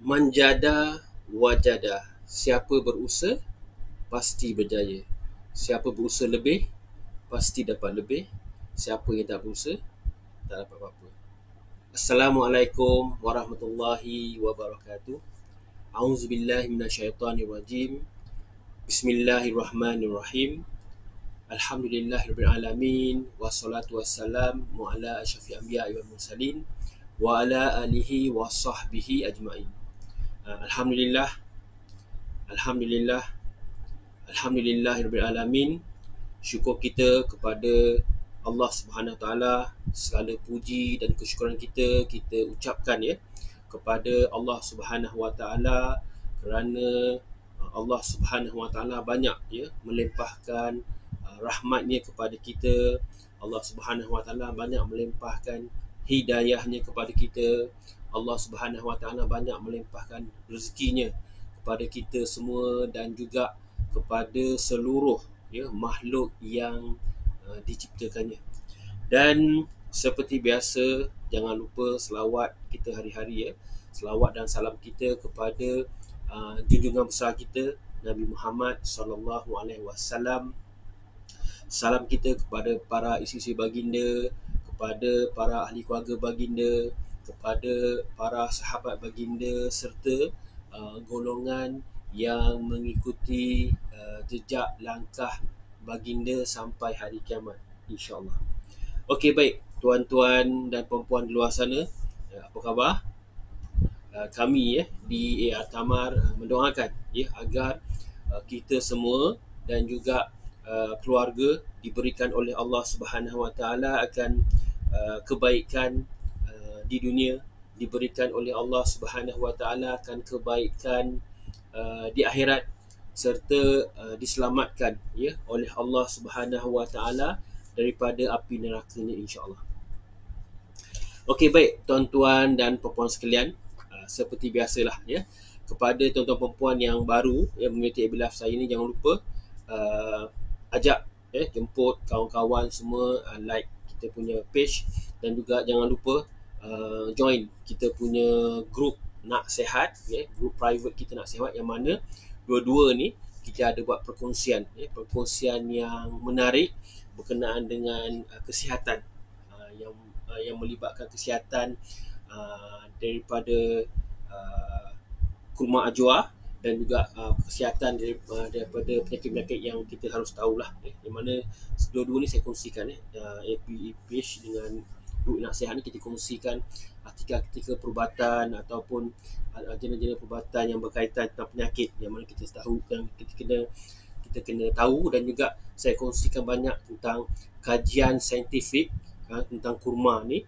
Manjada wajada. Siapa berusaha pasti berjaya. Siapa berusaha lebih pasti dapat lebih. Siapa yang tak berusaha tak dapat apa-apa. Assalamualaikum warahmatullahi wabarakatuh. Auzubillahi minasyaitonirrajim. Bismillahirrahmanirrahim. Alhamdulillahirabbil alamin wassalatu wassalamu ala asyrafil anbiya'i wal mursalin wa ala alihi wa sahbihi ajmain. Alhamdulillah, Alhamdulillah, Alhamdulillahirabbil alamin. Syukur kita kepada Allah Subhanahu Wa Taala, segala puji dan kesyukuran kita ucapkan ya kepada Allah Subhanahu Wa Taala kerana Allah Subhanahu Wa Taala banyak ya melimpahkan rahmatnya kepada kita. Allah Subhanahu Wa Taala banyak melimpahkan hidayahnya kepada kita. Allah Subhanahu Wa Taala banyak melimpahkan rezekinya kepada kita semua dan juga kepada seluruh ya makhluk yang diciptakannya. Dan seperti biasa, jangan lupa selawat kita hari-hari ya. Selawat dan salam kita kepada junjungan besar kita Nabi Muhammad sallallahu alaihi wasallam. Salam kita kepada para isteri baginda, kepada para ahli keluarga baginda, kepada para sahabat baginda serta golongan yang mengikuti jejak langkah baginda sampai hari kiamat, insya-Allah. Okey, baik tuan-tuan dan puan-puan di luar sana, apa khabar? Kami di AR Tamar mendoakan agar kita semua dan juga keluarga diberikan oleh Allah Subhanahu Wa Taala akan kebaikan di dunia, diberikan oleh Allah Subhanahu Wa Taala akan kebaikan di akhirat serta diselamatkan oleh Allah Subhanahu Wa Taala daripada api nerakanya, insya-Allah. Okey, baik tuan-tuan dan puan-puan sekalian, seperti biasalah kepada tuan-tuan puan-puan yang baru mengikuti ABLIVE saya ni, jangan lupa ajak jemput kawan-kawan semua like kita punya page dan juga jangan lupa join kita punya group Nak Sihat, group private kita Nak Sihat, yang mana dua-dua ni kita ada buat perkongsian perkongsian yang menarik berkenaan dengan kesihatan yang melibatkan kesihatan daripada kurma ajwa dan juga kesihatan daripada penyakit-penyakit yang kita harus tahulah, di mana dua-dua ni saya kongsikan page dengan grup Nak Sihat ni kita kongsikan artikel-artikel perubatan ataupun jenis-jenis perubatan yang berkaitan tentang penyakit yang mana kita tahu dan kita kena tahu, dan juga saya kongsikan banyak tentang kajian saintifik tentang kurma ni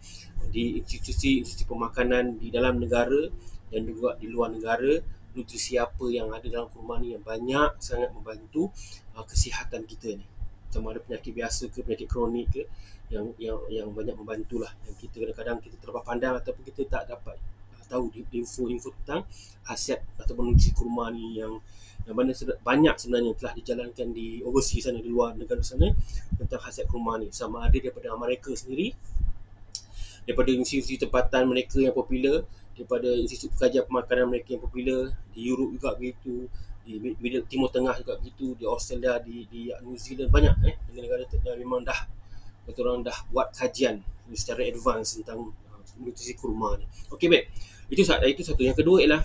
di institusi pemakanan di dalam negara dan juga di luar negara. Nutrisi apa yang ada dalam kurma ni yang banyak sangat membantu kesihatan kita ni, sama ada penyakit biasa ke penyakit kronik ke, yang banyak membantulah. Yang kita kadang-kadang kita terlepas pandang ataupun kita tak dapat tahu info-info tentang khasiat ataupun nutrisi kurma ni yang mana banyak sebenarnya telah dijalankan di overseas sana, di luar negara sana, tentang khasiat kurma ni, sama ada daripada Amerika sendiri, daripada institusi tempatan mereka yang popular, daripada institusi kajian pemakanan mereka yang popular, di Europe juga begitu, di Timur Tengah juga begitu, di Australia, di New Zealand, banyak negara-negara yang memang dah orang dah buat kajian secara advance tentang nutrisi kurma ni. Okey, baik. Itu satu. Yang kedua ialah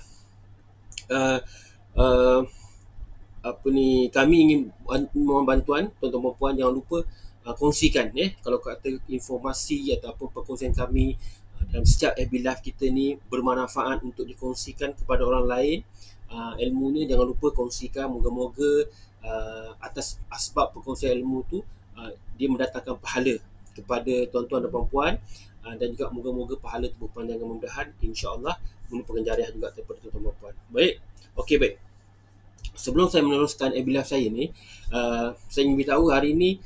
kami ingin mohon bantuan tuan-tuan puan, jangan lupa kongsikan kalau kata informasi ataupun perkongsian kami dalam setiap FB Live kita ni bermanfaat untuk dikongsikan kepada orang lain. Ilmunya jangan lupa kongsikan, moga-moga atas asbab perkongsian ilmu tu dia mendatangkan pahala kepada tuan-tuan dan puan-puan, dan juga moga-moga pahala tu berpanjangan, mudah-mudahan insya-Allah merupakan jariah juga kepada tuan-tuan dan puan. Baik. Okey, baik. Sebelum saya meneruskan ABLIVE saya ni, saya ingin beritahu hari ni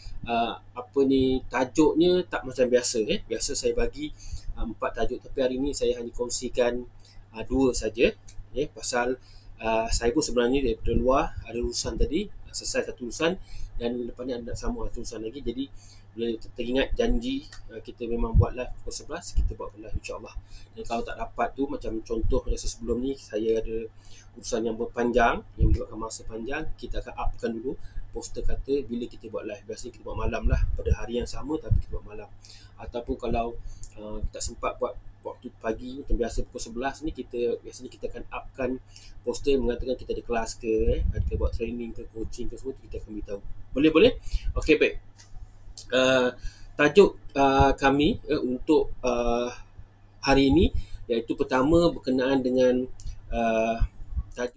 tajuknya tak macam biasa. Biasa saya bagi 4 tajuk, tapi hari ni saya hanya kongsikan 2 saja. Pasal saya pun sebenarnya daripada luar ada urusan tadi, selesai satu urusan dan lepas ni ada nak sambung satu urusan lagi. Jadi Bila teringat janji kita memang buat live pukul 11, kita buat live insyaAllah. Dan kalau tak dapat tu, macam contoh masa sebelum ni saya ada urusan yang berpanjang, yang melibatkan masa panjang, kita akan upkan dulu poster kata bila kita buat live. Biasanya kita buat malam lah, pada hari yang sama tapi kita buat malam. Ataupun kalau tak sempat buat waktu pagi macam biasa pukul 11 ni, biasanya kita akan upkan poster mengatakan kita ada kelas ke, kita buat training ke, coaching ke, semua kita akan beritahu. Boleh? Okey, baik. Tajuk kami untuk hari ini iaitu pertama berkenaan dengan tajuk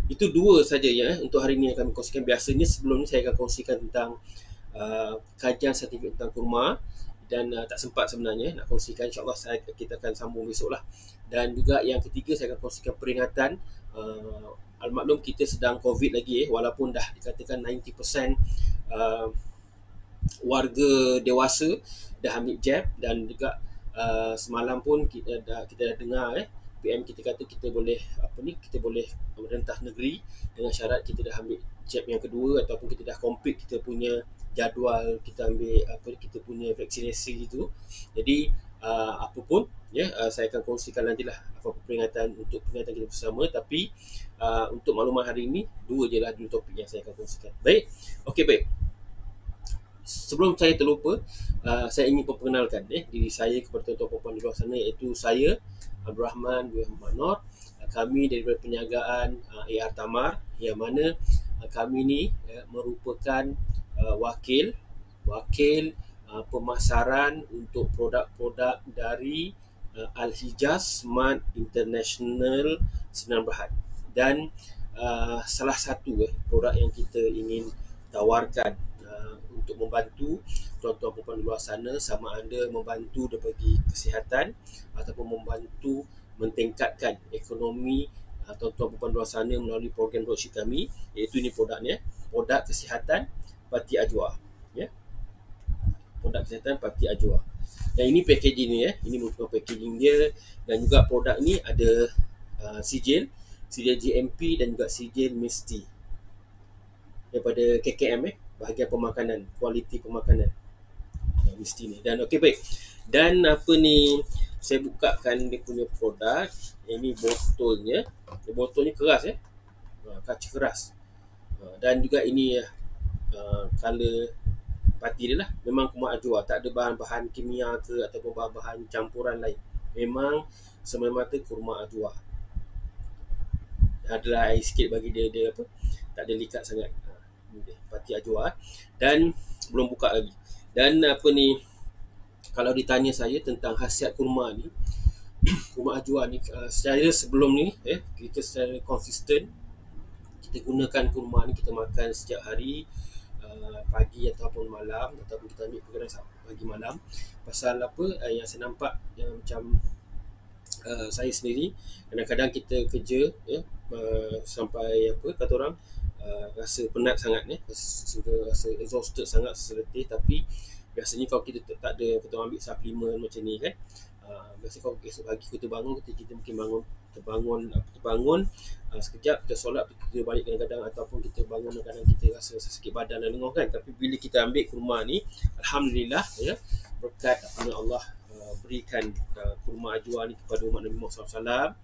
itu dua saja ya untuk hari ini yang kami kongsikan. Biasanya sebelum ni saya akan kongsikan tentang kajian sertifik tentang kurma, dan tak sempat sebenarnya nak kongsikan. InsyaAllah kita akan sambung besok lah. Dan juga yang ketiga saya akan kongsikan peringatan. Almaklum kita sedang COVID lagi, walaupun dah dikatakan 90% warga dewasa dah ambil jab, dan juga semalam pun kita dah dengar PM kita kata kita boleh kita boleh merentah negeri dengan syarat kita dah ambil jab yang kedua, ataupun kita dah complete kita punya jadual kita ambil kita punya vaksinasi itu. Jadi apa pun saya akan kongsikan nantilah apa peringatan untuk peringatan kita bersama. Tapi untuk maklumat hari ini, dua je lah dulu topik yang saya akan kongsikan. Baik, okey, baik. Sebelum saya terlupa, saya ingin memperkenalkan diri saya kepada tuan-tuan puan-puan di luar sana, iaitu saya Abdul Rahman bin Muhammad Nur. Kami daripada perniagaan AR Tamar, yang mana kami ni merupakan wakil pemasaran untuk produk-produk dari Al-Hijaz Smart International Sinar Berhad. Dan salah satu produk yang kita ingin tawarkan untuk membantu tuan-tuan puan di luar sana, sama ada membantu dari bagi kesihatan ataupun membantu meningkatkan ekonomi tuan-tuan puan di luar sana melalui program dropship kami, iaitu ini produknya, produk kesihatan Pati Ajwa. Ya, produk kesihatan Pati Ajwa. Dan ini packaging ni ini merupakan packaging dia, dan juga produk ni ada sijil GMP dan juga sijil Misti daripada KKM, bahagian pemakanan, kualiti pemakanan Misti ni. Dan okey, baik. Dan apa ni, saya bukakan dia punya produk. Ini botolnya. Botolnya keras kaca keras. Dan juga ini color pati dia lah. Memang kurma ajwa, tak ada bahan-bahan kimia ke ataupun bahan-bahan campuran lain. Memang semata-mata kurma ajwa. Adalah air sikit bagi dia apa, tak ada likat sangat. Pati ajwa. Dan belum buka lagi. Dan apa ni, kalau ditanya saya tentang khasiat kurma ni, kurma ajwa ni, secara sebelum ni kita secara konsisten kita gunakan kurma ni, kita makan setiap hari, pagi ataupun malam, ataupun kita ambil pergerakan pagi malam. Pasal apa, yang saya nampak macam saya sendiri, kadang-kadang kita kerja sampai apa kata orang, rasa penat sangat rasa exhausted sangat, letih. Tapi biasanya kalau kita tak ada, kita ambil suplemen macam ni kan, biasanya kalau esok pagi kita bangun, kita mungkin terbangun sekejap, kita solat, kita balik kadang-kadang, ataupun kita bangun kadang-kadang kita rasa sakit badan dan lenguh kan. Tapi bila kita ambil kurma ni, alhamdulillah berkat Allah berikan kurma ajwa ni kepada umat Nabi Muhammad SAW,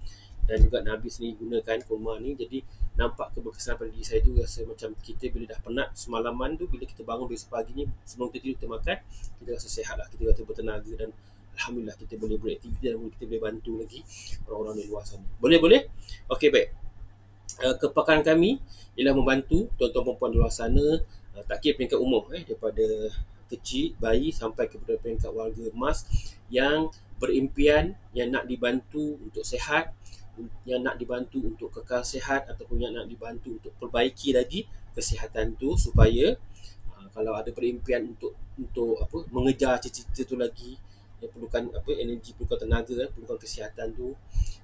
dan juga Nabi sendiri gunakan kurma ni. Jadi nampak keberkesan pada diri saya tu, rasa macam kita bila dah penat semalaman tu, bila kita bangun besok paginya sebelum kita tidur, kita makan, kita rasa sihat lah, kita rasa bertenaga, dan alhamdulillah kita boleh beraktiviti dan kita boleh bantu lagi orang-orang di luar sana. Boleh? Okey, baik. Kepakaran kami ialah membantu tuan-tuan perempuan di luar sana, tak kira peringkat umur, daripada kecil, bayi sampai kepada peringkat warga emas yang berimpian, yang nak dibantu untuk sihat, yang nak dibantu untuk kekal sihat, ataupun yang nak dibantu untuk perbaiki lagi kesihatan tu, supaya kalau ada berimpian untuk apa, mengejar cita-cita tu lagi, yang perlukan apa, energi, perlukan tenaga, perlukan kesihatan tu.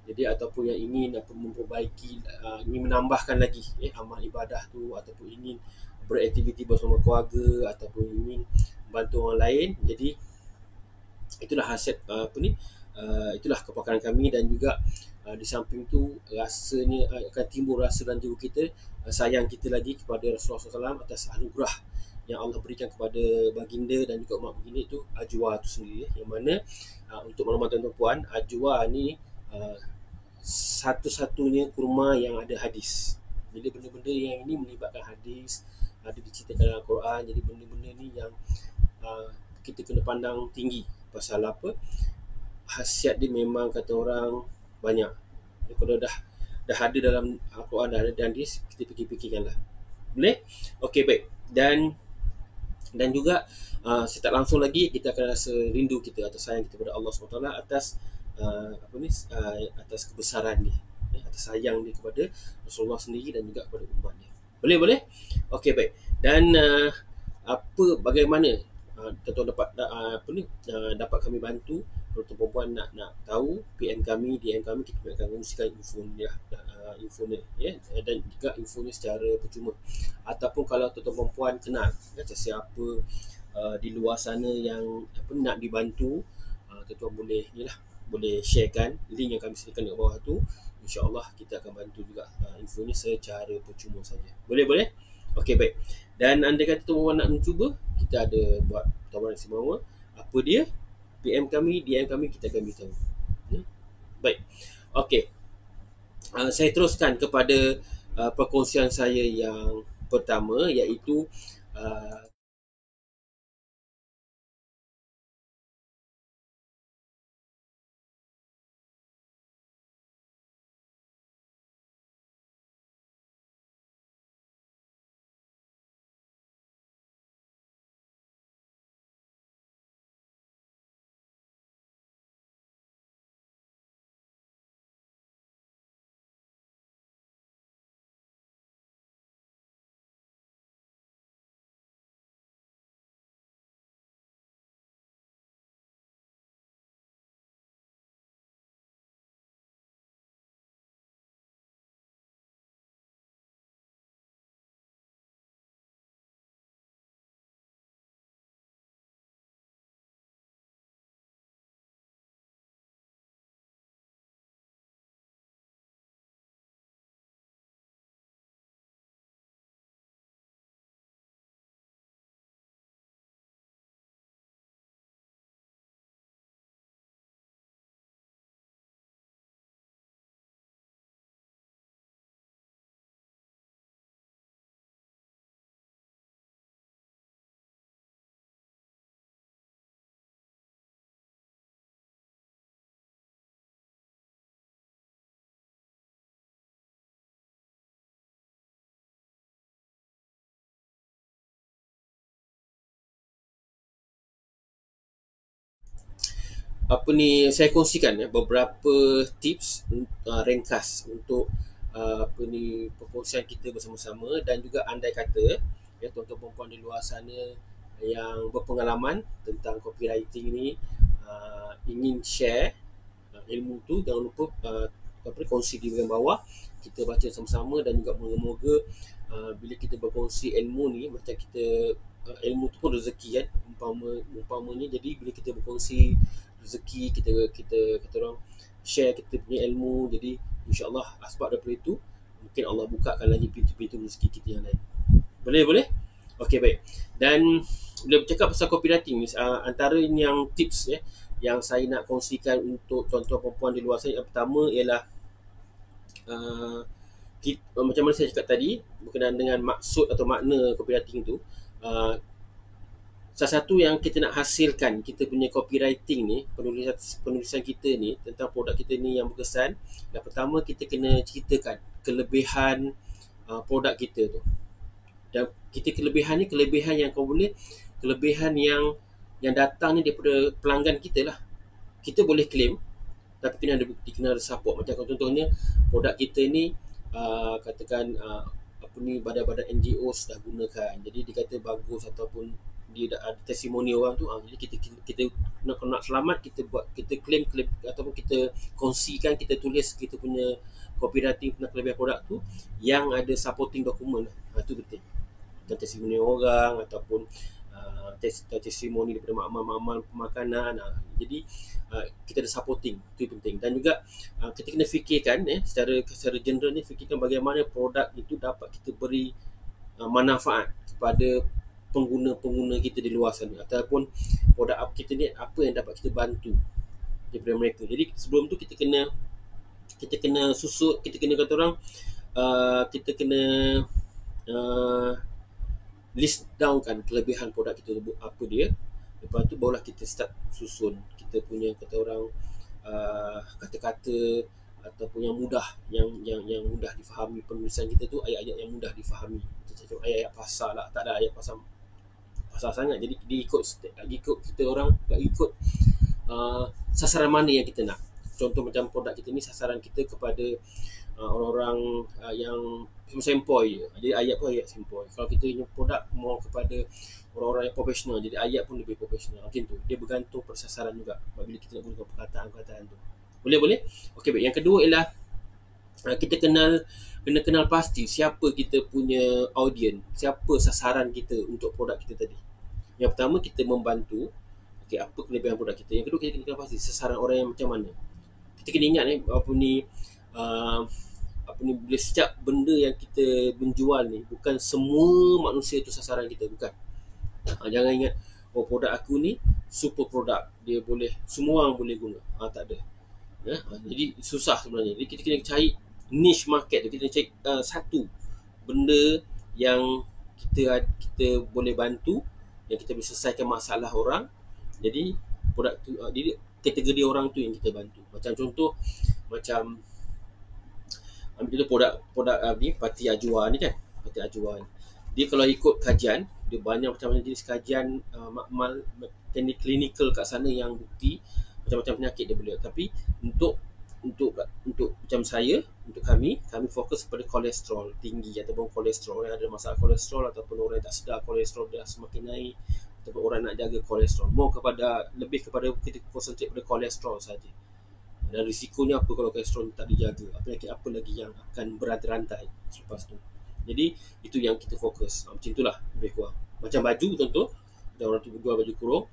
Jadi ataupun yang ingin apa, memperbaiki, ingin menambahkan lagi amal ibadah tu, ataupun ingin beraktiviti bersama keluarga, ataupun ingin membantu orang lain. Jadi itulah hasil apa ni, itulah kepakaran kami. Dan juga di samping tu, rasanya akan timbul rasa dan jiwa kita, sayang kita lagi kepada Rasulullah SAW atas anugerah yang Allah berikan kepada baginda dan juga mak baginda itu, ajwa tu sendiri, yang mana untuk maklumat tuan-tuan, ajwa ni satu-satunya kurma yang ada hadis. Bila benda-benda yang ini melibatkan hadis, ada diceritakan dalam Al-Quran, jadi benda-benda ni yang kita kena pandang tinggi. Pasal apa? Khasiat dia memang kata orang banyak. Kalau dah ada dalam Al-Quran, dah ada dalam hadis, kita fikir-fikirkanlah. Boleh? Okey, baik. Dan juga saya tak langsung lagi, kita akan rasa rindu kita atau sayang kita kepada Allah SWT atas atas kebesaran dia, atas sayang dia kepada Rasulullah sendiri dan juga kepada umat dia. Boleh? Okey, baik. Dan bagaimana tuan-tuan dapat kami bantu. Kalau perempuan nak tahu, PM kami, DM kami, kita akan kongsikan info ni lah, dan juga infonya secara percuma. Ataupun kalau tuan-tuan perempuan kenal sesiapa di luar sana yang nak dibantu, tuan-tuan boleh sharekan link yang kami sediakan di bawah tu. InsyaAllah kita akan bantu juga infonya secara percuma saja. Boleh? Okey, baik. Dan andai kata tuan-tuan nak mencuba, kita ada buat tawaran istimewa. Apa dia? PM kami, DM kami, kita akan beritahu. Baik. Okey. Saya teruskan kepada perkongsian saya yang pertama, iaitu saya kongsikan beberapa tips ringkas untuk perkongsian kita bersama-sama. Dan juga andai kata tuan-tuan perempuan di luar sana yang berpengalaman tentang copywriting ni, ingin share ilmu tu, jangan lupa kongsi di bahagian bawah, kita baca sama-sama. Dan juga moga-moga bila kita berkongsi ilmu ni, macam kita ilmu tu pun rezeki kan, umpamanya. Jadi bila kita berkongsi rezeki, kita kata orang share kita punya ilmu, jadi insya-Allah asbab daripada itu mungkin Allah bukakan lagi pintu-pintu rezeki kita yang lain. Boleh? Okey, baik. Dan bila bercakap pasal copywriting ni, antara yang tips yang saya nak kongsikan untuk tuan-tuan perempuan di luar sana, yang pertama ialah macam mana saya cakap tadi berkenaan dengan maksud atau makna copywriting tu. Salah satu yang kita nak hasilkan, kita punya copywriting ni, penulisan kita ni tentang produk kita ni yang berkesan, yang pertama kita kena ceritakan kelebihan produk kita tu. Dan kita kelebihan ni kelebihan yang kau boleh, kelebihan yang datang ni daripada pelanggan kita lah. Kita boleh claim tapi kena ada bukti, kena ada support. Macam contohnya produk kita ni katakan apa ni, badan-badan NGOs dah gunakan, jadi dia kata bagus ataupun dia dah ada testimoni orang tu, jadi kita nak selamat, kita buat, kita claim ataupun kita kongsikan, kita tulis kita punya copywriting tentang kelebihan produk tu yang ada supporting dokumen. Tu penting. Dan testimoni orang ataupun testimoni daripada makmal-makmal pemakanan. Jadi kita ada supporting, itu penting. Dan juga kita kena fikirkan secara general ni, fikirkan bagaimana produk itu dapat kita beri manfaat kepada pengguna-pengguna kita di luar sana, ataupun produk kita ni apa yang dapat kita bantu daripada mereka. Jadi sebelum tu kita kena susut, kita kena kata orang, kita kena list down kan kelebihan produk kita apa dia. Lepas tu barulah kita start susun kita punya kata orang kata-kata ataupun yang mudah, yang mudah difahami. Penulisan kita tu ayat-ayat yang mudah difahami. Kita cakap ayat-ayat pasal lah, tak ada ayat pasal sangat. Jadi ikut kita orang, ikut sasaran mana yang kita nak. Contoh macam produk kita ni, sasaran kita kepada orang-orang yang sempoi je. Jadi ayat pun ayat sempoi. Kalau kita punya produk mau kepada orang-orang yang profesional, jadi ayat pun lebih profesional. Macam tu. Dia bergantung pada sasaran juga bila kita nak gunakan perkataan-perkataan tu. Boleh? Okey, baik. Yang kedua ialah kita kena kenal pasti siapa kita punya audience, siapa sasaran kita untuk produk kita tadi. Yang pertama, kita membantu apa kelebihan produk kita. Yang kedua, kita kena kenal pasti sasaran orang yang macam mana. Kita kena ingat bila setiap benda yang kita menjual ni, bukan semua manusia tu sasaran kita, bukan. Jangan ingat produk aku ni super produk, dia boleh, semua orang boleh guna. Tak ada. Jadi susah sebenarnya. Jadi kita kena cari niche market tu. Kita kena cari satu benda yang kita boleh bantu, yang kita boleh selesaikan masalah orang. Jadi produk tu, jadi kategori orang tu yang kita bantu. Macam contoh, macam ambil produk ni, Parti Ajwa ni kan. Parti Ajwa ni, dia kalau ikut kajian, dia banyak macam-macam jenis kajian makmal klinikal kat sana yang bukti macam-macam penyakit dia boleh. Tapi untuk macam saya, untuk kami fokus pada kolesterol tinggi ataupun kolesterol, orang yang ada masalah kolesterol ataupun orang yang tak sedar kolesterol dia semakin naik, ataupun orang nak jaga kolesterol. Lebih kepada kita konsentrate pada kolesterol saja. Dan risikonya apa kalau kolesterol tak dijaga, penyakit apa lagi yang akan berantai-rantai selepas tu. Jadi itu yang kita fokus. Macam itulah lebih kurang. Macam baju contoh, ada orang tu jual baju kurung.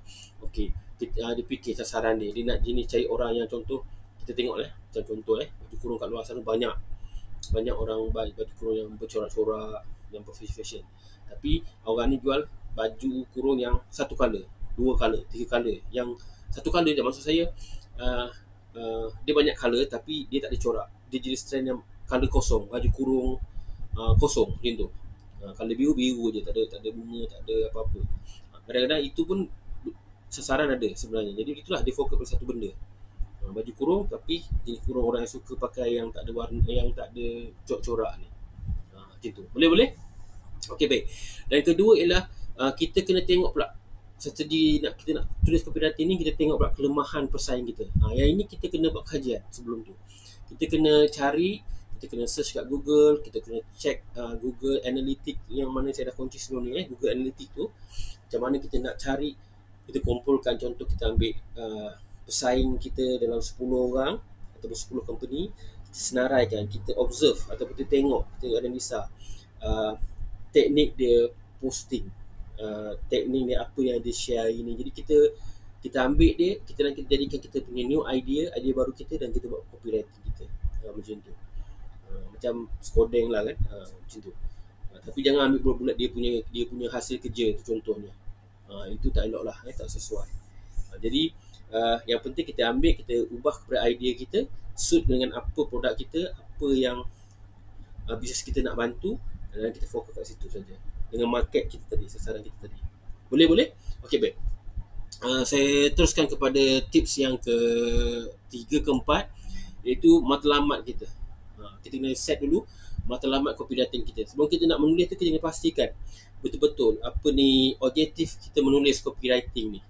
Okey, dia fikir sasaran dia nak jenis cari orang yang, contoh kita tengok macam contoh baju kurung kat luar sana banyak orang baju kurung yang bercorak-corak, yang fashion. Tapi orang ni jual baju kurung yang satu color, dua color, tiga color. Yang satu color je, maksud saya dia banyak color tapi dia tak ada corak. Dia jenis trend yang color kosong, baju kurung kosong macam tu. Color biru je, tak ada bunga, tak ada apa-apa. Kadang-kadang itu pun sasaran ada sebenarnya. Jadi itulah dia fokus pada satu benda. Baju kurung tapi jenis kurung orang yang suka pakai yang tak ada warna, yang tak ada corak-corak ni. Macam tu. Boleh? Okey, baik. Dan kedua ialah kita kena tengok pula strategi kita nak tulis copywriting ni, kita tengok pula kelemahan pesaing kita. Yang ini kita kena buat kajian sebelum tu. Kita kena cari, kita kena search kat Google, kita kena check Google Analytics yang mana saya dah kunci sebelum ni. Google Analytics tu macam mana kita nak cari, kita kumpulkan, contoh kita ambil pesaing kita dalam 10 orang ataupun 10 company, kita senaraikan, kita observe ataupun kita tengok, kita analisa teknik dia posting, teknik dia apa yang dia share ini. Jadi kita ambil dia, kita jadikan kita punya new idea baru kita, dan kita buat copywriting kita macam tu. Macam coding lah kan, macam tu. Tapi jangan ambil bulat-bulat dia punya hasil kerja tu contohnya. Itu tak elok lah, tak sesuai. Jadi yang penting kita ambil, kita ubah kepada idea kita, suit dengan apa produk kita, apa yang bisnes kita nak bantu, dan kita fokus kat situ saja dengan market kita tadi, sasaran kita tadi. Boleh? Okey, baik. Saya teruskan kepada tips yang keempat, iaitu matlamat kita. Kita kena set dulu matlamat copywriting kita. Sebelum kita nak menulis tu, kita kena pastikan betul-betul apa ni objektif kita menulis copywriting ni.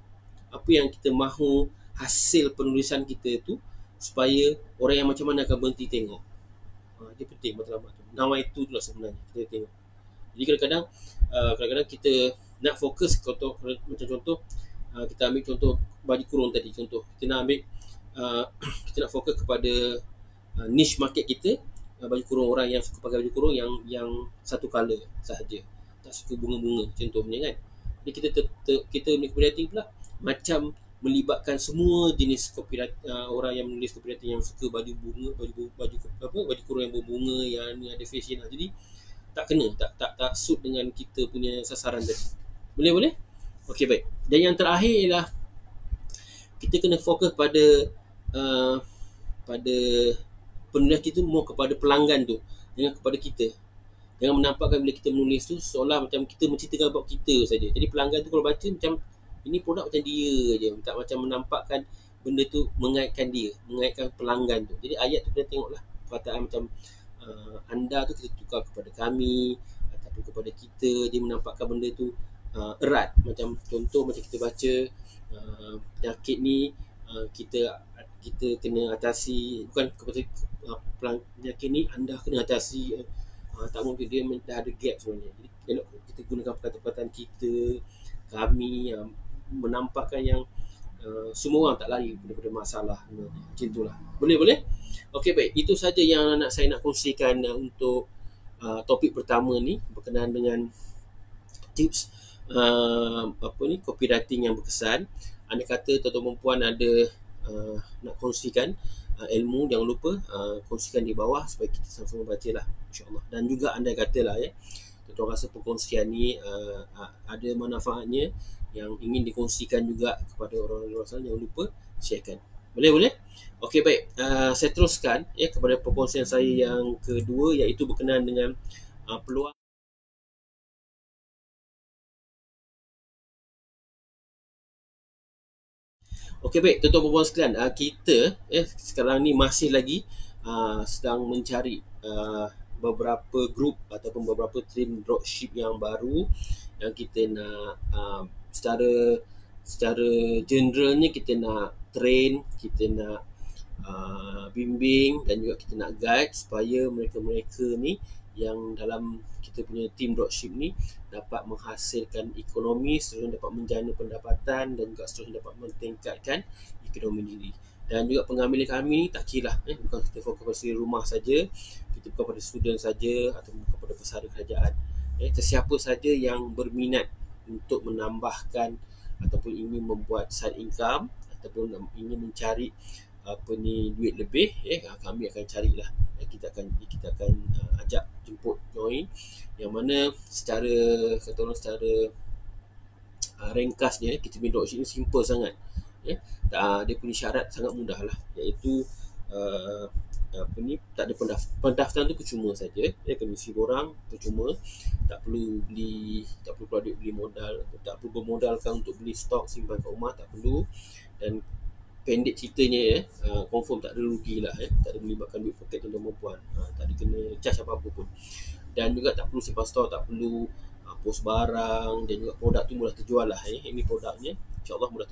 Apa yang kita mahu hasil penulisan kita tu, supaya orang yang macam mana akan berhenti tengok. Dia penting matlamat tu. Nawai tu lah sebenarnya kita tengok. Jadi kadang-kadang kita nak fokus, macam contoh, kita ambil contoh baju kurung tadi. Contoh kita nak ambil kita nak fokus kepada niche market kita, baju kurung, orang yang suka pakai baju kurung yang satu color sahaja, tak suka bunga-bunga contohnya kan. Jadi kita copywriting pula macam melibatkan semua jenis copyright, orang yang menulis copywriting yang suka baju bunga, baju kurung yang berbunga, yang ada fashion lah. Jadi tak kena, tak suit dengan kita punya sasaran tadi. Boleh? Okey, baik. Dan yang terakhir ialah kita kena fokus pada penulis kita mau kepada pelanggan tu, jangan kepada kita. Jangan menampakkan bila kita menulis tu seolah macam kita menceritakan about kita saja. Jadi pelanggan tu kalau baca macam ini produk macam dia je, tak macam menampakkan benda tu mengaitkan dia, mengaitkan pelanggan tu. Jadi ayat tu kena tengoklah perkataan macam anda tu kita tukar kepada kami ataupun kepada kita, dia menampakkan benda tu erat. Macam contoh macam kita baca penyakit ni kita kena atasi, bukan kepada penyakit ni anda kena atasi, tak mungkin, dia dah ada gap sebenarnya. Jadi elok kita gunakan perkataan kita, kami, menampakkan yang semua orang tak lari daripada masalah macam itulah. Boleh? Okey, baik. Itu saja yang saya nak kongsikan untuk topik pertama ni berkenaan dengan tips copywriting yang berkesan. Anda kata tuan-tuan dan puan ada nak kongsikan ilmu, jangan lupa kongsikan di bawah supaya kita sama-sama baca lah, insyaAllah. Dan juga anda katalah tuan-tuan rasa perkongsian ni ada manfaatnya yang ingin dikongsikan juga kepada orang-orang luar sana, jangan lupa sharekan. Boleh? Okey, baik. Saya teruskan kepada perkongsian saya yang kedua, iaitu berkenaan dengan peluang. Okey, baik, tuan-tuan dan puan sekalian, kita sekarang ni masih lagi sedang mencari beberapa grup ataupun beberapa team dropship yang baru yang kita nak secara generalnya kita nak train, kita nak bimbing dan juga kita nak guide supaya mereka-mereka ni yang dalam kita punya team dropship ni dapat menghasilkan ekonomi, seterusnya dapat menjana pendapatan dan juga seterusnya dapat meningkatkan ekonomi diri. Dan juga pengambilan kami ni tak kira bukan kita fokus pada sendiri rumah saja, kita bukan pada student saja atau kepada pesara kerajaan. Sesiapa saja yang berminat untuk menambahkan ataupun ingin membuat side income ataupun ingin mencari duit lebih, kami akan carilah, kita akan ajak jemput join, yang mana secara ringkasnya kita punya dropship ni simple sangat. Dia punya syarat sangat mudah lah, iaitu tak ada pendaftaran tu percuma saja, kena isi borang percuma, tak perlu keluar duit beli modal, tak perlu bermodalkan untuk beli stok simpan kat rumah, tak perlu. Dan pendek ceritanya confirm tak ada rugi lah, tak ada melibatkan duit poket tuan-tuan dan puan, tak ada kena charge apa-apa pun. Dan juga tak perlu simpan stok, tak perlu post barang, dan juga produk tu mudah terjual lah. Ini produknya insyaAllah mudah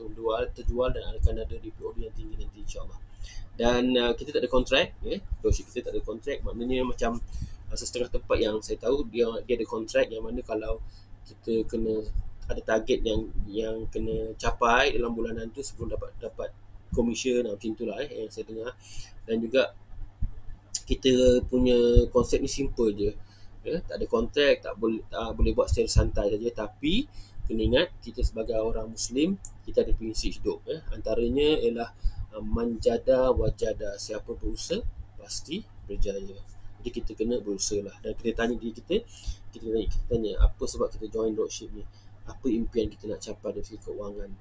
terjual dan akan ada DPO yang tinggi nanti insyaAllah. Dan kita tak ada kontrak, dropship kita tak ada kontrak, maknanya macam setengah tempat yang saya tahu dia ada kontrak, yang mana kalau kita kena ada target yang kena capai dalam bulanan tu sebelum dapat commission, macam itulah yang saya dengar. Dan juga kita punya konsep ni simple je, tak ada kontrak, tak boleh buat secara santai saja. Tapi kena ingat, kita sebagai orang Muslim, kita ada prinsip hidup, antaranya ialah manjada wajada, siapa berusaha pasti berjaya. Jadi kita kena berusaha lah, dan kita tanya diri kita tanya apa sebab kita join dropship ni, apa impian kita nak capai dari segi keuangan.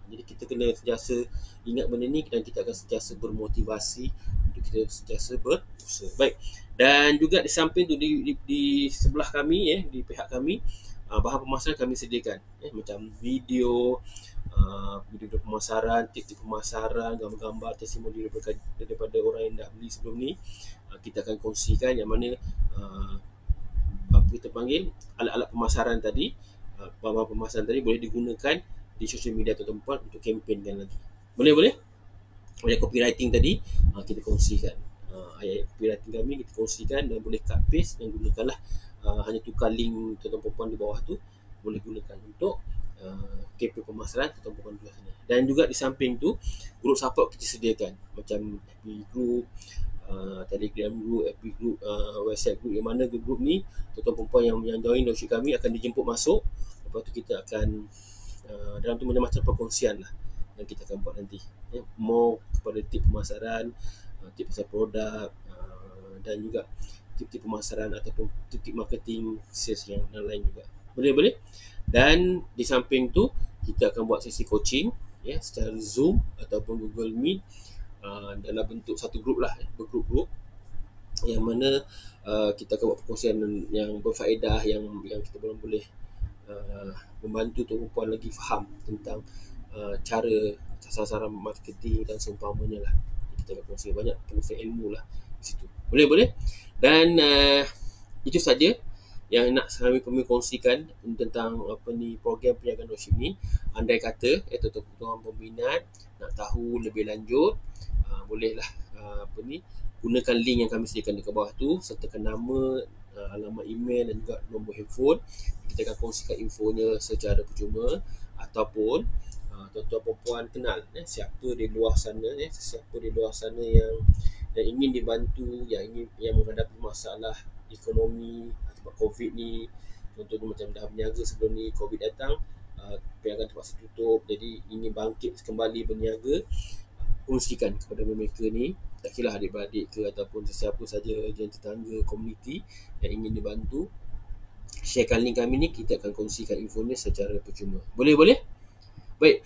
Jadi kita kena sentiasa ingat benda ni, dan kita akan sentiasa bermotivasi untuk kita sentiasa berusaha. Baik. Dan juga di samping tu, di sebelah kami, di pihak kami, bahan pemasaran kami sediakan, macam video, video pemasaran, tip-tip pemasaran, gambar-gambar testimoni daripada orang yang dah beli sebelum ni. Kita akan kongsikan yang mana apa kita panggil alat-alat pemasaran tadi, bahan pemasaran tadi boleh digunakan di sosial media tuan-tuan untuk kempenkan lagi. Boleh? Ayat copywriting tadi kita kongsikan. Ayat copywriting kami kita kongsikan dan boleh cut paste dan gunakanlah. Hanya tukar link tuan-tuan perempuan di bawah tu, boleh gunakan untuk kempen pemasaran tuan-tuan perempuan di sana. Dan juga di samping tu, group support kita sediakan macam FB group, Telegram group, FB group, WhatsApp group, yang mana group ni tuan-tuan perempuan yang join dropship kami akan dijemput masuk. Lepas tu kita akan dalam tu macam-macam perkongsian lah yang kita akan buat nanti, more kepada tip pemasaran, tip pasal produk, dan juga tip-tip pemasaran ataupun tip-tip marketing, sales yang lain juga. Boleh. Dan di samping tu kita akan buat sesi coaching secara Zoom ataupun Google Meet, dalam bentuk satu grup lah, bergrup-grup, yang mana kita akan buat perkongsian yang berfaedah, yang kita boleh membantu tuan perempuan lagi faham tentang cara sasaran marketing dan seumpamanya lah. Kita akan kongsi banyak perkongsian ilmu lah di situ. Boleh. Dan itu saja yang nak kami kongsikan tentang program perniagaan dropship ni. Andai kata tuan-tuan berminat nak tahu lebih lanjut, bolehlah gunakan link yang kami sediakan di bawah tu, sertakan nama, alamat email dan juga nombor handphone. Kita akan kongsikan infonya secara percuma, ataupun tuan-tuan perempuan kenal siapa di luar sana yang ingin dibantu, yang menghadapi masalah ekonomi sebab Covid ni. Contohnya macam dah berniaga sebelum ni, Covid datang, perniagaan terpaksa tutup, jadi ingin bangkit kembali berniaga. Kongsikan kepada mereka ni, tak kira adik-beradik ke ataupun sesiapa saja yang tetangga, komuniti yang ingin dibantu, sharekan link kami ni, kita akan kongsikan infonya secara percuma. Boleh? Baik,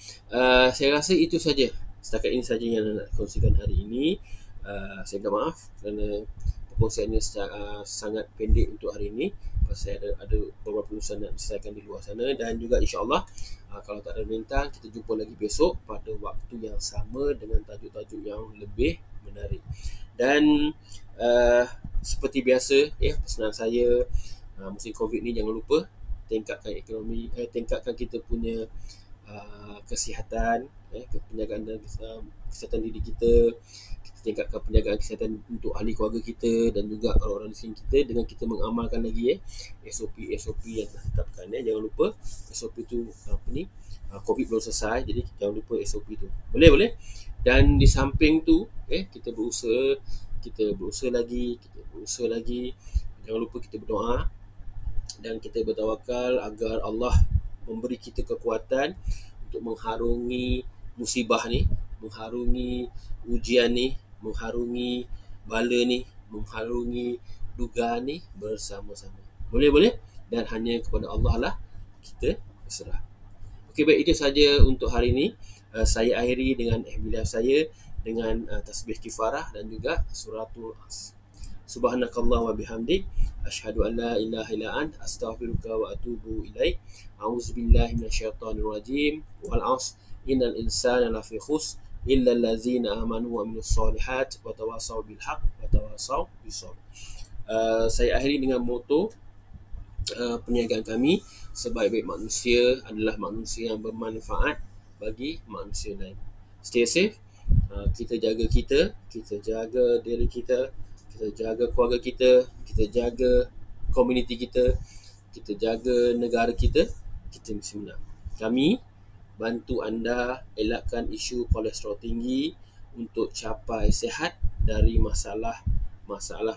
saya rasa itu saja. Setakat ini saja yang nak kongsikan hari ini. Saya minta maaf kerana perkongsiannya sangat pendek untuk hari ini. Saya ada beberapa urusan nak diselesaikan di luar sana. Dan juga insyaAllah, kalau tak ada bintang, kita jumpa lagi besok pada waktu yang sama dengan tajuk-tajuk yang lebih menarik. Dan seperti biasa, pesanan saya, musim Covid ni jangan lupa tingkatkan ekonomi, tingkatkan kita punya kesihatan, penjagaan dan kesihatan diri kita. Kita tingkatkan penjagaan kesihatan untuk ahli keluarga kita dan juga orang-orang di sini kita, dengan kita mengamalkan lagi SOP yang ditetapkan. Jangan lupa SOP tu Covid belum selesai, jadi jangan lupa SOP tu. Boleh. Dan di samping tu kita berusaha lagi. Jangan lupa kita berdoa dan kita bertawakal agar Allah memberi kita kekuatan untuk mengharungi musibah ni, mengharungi ujian ni, mengharungi bala ni, mengharungi dugaan ni bersama-sama. Boleh. Dan hanya kepada Allah lah kita berserah. Okey, baik, itu saja untuk hari ini. Saya akhiri dengan ihmilah saya dengan tasbih kifarah dan juga suratul As. Subhanakallah wa bihamdik, asyhadu an la ilaha illa ant, astaghfiruka wa atubu ilaik. A'udzubillahi minasyaitonir rajim. Wal 'asr, innal insana lafi khusr illa allazina amanu wa amilus solihat wa tawasaw bil haqq wa tawasaw bis sabr. Saya akhiri dengan moto perniagaan kami, sebaik-baik manusia adalah manusia yang bermanfaat bagi manusia lain. Stay safe. Kita jaga diri kita jaga keluarga kita jaga komuniti kita jaga negara kita mesti menang. Kami bantu anda elakkan isu kolesterol tinggi untuk capai sihat dari masalah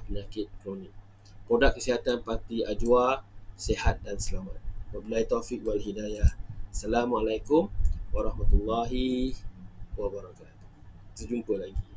penyakit kronik. Produk kesihatan Parti Ajwa, sihat dan selamat. Wabillahi taufiq wal hidayah. Assalamualaikum warahmatullahi wabarakatuh. Sejumpa lagi.